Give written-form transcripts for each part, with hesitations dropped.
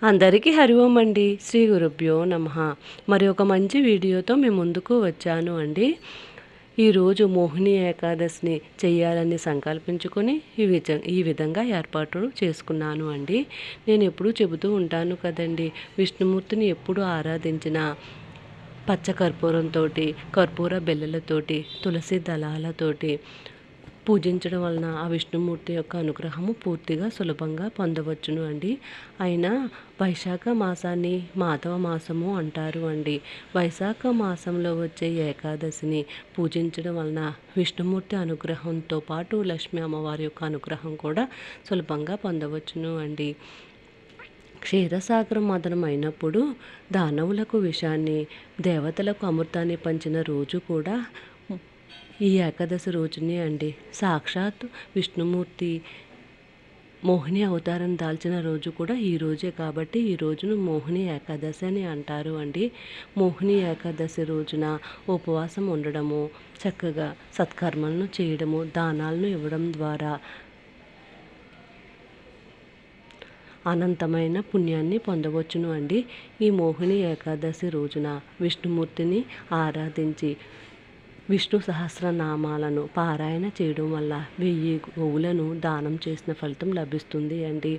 అందరికీ హరి ఓం అండి. శ్రీ గురుభ్యో నమః. మరి ఒక మంచి వీడియోతో మేము ముందుకు వచ్చాను అండి. ఈరోజు మోహిని ఏకాదశిని చేయాలని సంకల్పించుకొని ఈ విధంగా ఏర్పాటు చేసుకున్నాను అండి. నేను ఎప్పుడూ చెబుతూ ఉంటాను కదండి, విష్ణుమూర్తిని ఎప్పుడు ఆరాధించిన పచ్చ కర్పూరంతో, కర్పూర బెల్లలతోటి, తులసి దళాలతోటి పూజించడం వలన ఆ విష్ణుమూర్తి యొక్క అనుగ్రహము పూర్తిగా సులభంగా పొందవచ్చును అండి. అయినా వైశాఖ మాసాన్ని మాధవ మాసము అంటారు అండి. వైశాఖ మాసంలో వచ్చే ఏకాదశిని పూజించడం వలన విష్ణుమూర్తి అనుగ్రహంతో పాటు లక్ష్మీ అమ్మవారి యొక్క అనుగ్రహం కూడా సులభంగా పొందవచ్చును అండి. క్షీరసాగరం మదనం అయినప్పుడు దానవులకు విషాన్ని, దేవతలకు అమృతాన్ని పంచిన రోజు కూడా ఈ ఏకాదశి రోజునే అండి. సాక్షాత్ విష్ణుమూర్తి మోహిని అవతారం దాల్చిన రోజు కూడా ఈ రోజే కాబట్టి ఈ రోజును మోహిని ఏకాదశి అని అంటారు అండి. మోహిని ఏకాదశి రోజున ఉపవాసం ఉండడము, చక్కగా సత్కర్మలను చేయడము, దానాలను ఇవ్వడం ద్వారా అనంతమైన పుణ్యాన్ని పొందవచ్చును అండి. ఈ మోహిని ఏకాదశి రోజున విష్ణుమూర్తిని ఆరాధించి విష్ణు సహస్రనామాలను పారాయణ చేయడం వల్ల 1000 గోవులను దానం చేసిన ఫలితం లభిస్తుంది అండి.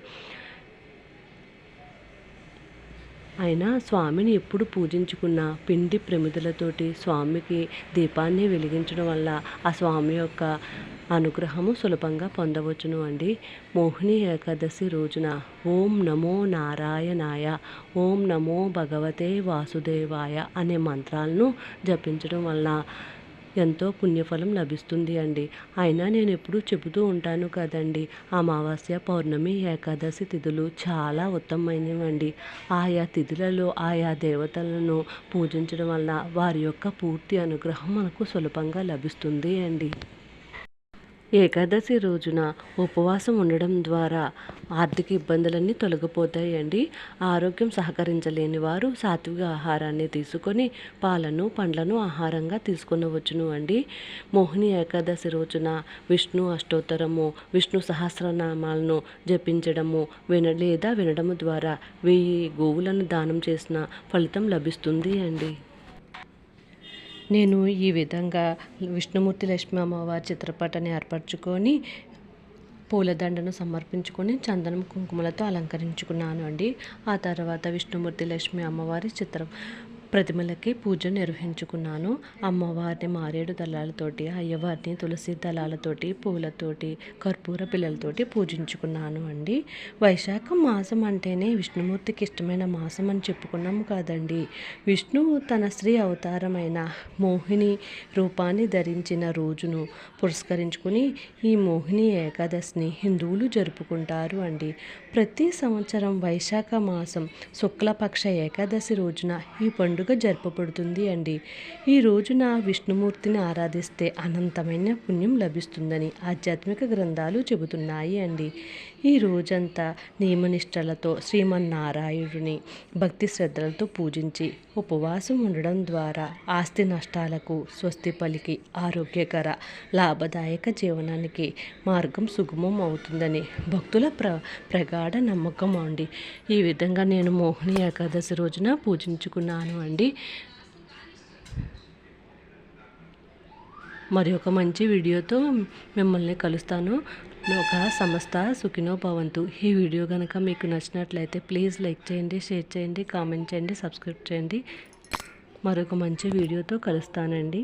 అయినా స్వామిని ఎప్పుడు పూజించుకున్న పిండి ప్రమిదలతోటి స్వామికి దీపాన్ని వెలిగించడం వల్ల ఆ స్వామి యొక్క అనుగ్రహము సులభంగా పొందవచ్చును అండి. మోహిని ఏకాదశి రోజున ఓం నమో నారాయణాయ, ఓం నమో భగవతే వాసుదేవాయ అనే మంత్రాలను జపించడం వల్ల ఎంతో పుణ్యఫలం లభిస్తుంది అండి. అయినా నేను ఎప్పుడూ చెబుతూ ఉంటాను కదండి, అమావాస్య, పౌర్ణమి, ఏకాదశి తిథులు చాలా ఉత్తమమైనవండి. ఆయా తిథులలో ఆయా దేవతలను పూజించడం వల్ల వారి యొక్క పూర్తి అనుగ్రహం మనకు సులభంగా లభిస్తుంది అండి. ఏకాదశి రోజున ఉపవాసం ఉండడం ద్వారా ఆర్థిక ఇబ్బందులన్నీ తొలగిపోతాయండి. ఆరోగ్యం సహకరించలేని వారు సాత్విక ఆహారాన్ని తీసుకొని పాలను, పండ్లను ఆహారంగా తీసుకొనవచ్చును అండి. మోహిని ఏకాదశి రోజున విష్ణు అష్టోత్తరము, విష్ణు సహస్రనామాలను జపించడము లేదా వినడము ద్వారా 1000 గోవులను దానం చేసిన ఫలితం లభిస్తుంది అండి. నేను ఈ విధంగా విష్ణుమూర్తి, లక్ష్మీ అమ్మవారి చిత్రపటాన్ని ఏర్పరచుకొని పూలదండను సమర్పించుకొని చందనం కుంకుమలతో అలంకరించుకున్నాను అండి. ఆ తర్వాత విష్ణుమూర్తి, లక్ష్మీ అమ్మవారి ప్రతిమలకి పూజ నిర్వహించుకున్నాను. అమ్మవారిని మారేడు దళాలతోటి, అయ్యవారిని తులసి దళాలతోటి, పూలతోటి, కర్పూర పిల్లలతోటి పూజించుకున్నాను అండి. వైశాఖ మాసం అంటేనే విష్ణుమూర్తికి ఇష్టమైన మాసం అని చెప్పుకున్నాము కదండి. విష్ణువు తన స్త్రీ అవతారమైన మోహిని రూపాన్ని ధరించిన రోజును పురస్కరించుకుని ఈ మోహిని ఏకాదశిని హిందువులు జరుపుకుంటారు అండి. ప్రతి సంవత్సరం వైశాఖ మాసం శుక్లపక్ష ఏకాదశి రోజున ఈ పండుగ జరపబడుతుంది అండి. ఈ రోజున విష్ణుమూర్తిని ఆరాధిస్తే అనంతమైన పుణ్యం లభిస్తుందని ఆధ్యాత్మిక గ్రంథాలు చెబుతున్నాయి అండి. ఈ రోజంతా నియమనిష్టలతో శ్రీమన్నారాయణుడిని భక్తి శ్రద్ధలతో పూజించి ఉపవాసం ఉండడం ద్వారా ఆస్తి నష్టాలకు స్వస్తి పలికి ఆరోగ్యకర లాభదాయక జీవనానికి మార్గం సుగమం అవుతుందని భక్తుల ప్రగాఢ నమ్మకం అండి. ఈ విధంగా నేను మోహిని ఏకాదశి రోజున పూజించుకున్నాను అండి. మరి ఒక మంచి వీడియోతో మిమ్మల్ని కలుస్తాను. ఒక సమస్త సుఖినో భవంతు. ఈ వీడియో కనుక మీకు నచ్చినట్లయితే ప్లీజ్ లైక్ చేయండి, షేర్ చేయండి, కామెంట్ చేయండి, సబ్స్క్రైబ్ చేయండి. మరొక మంచి వీడియోతో కలుస్తానండి.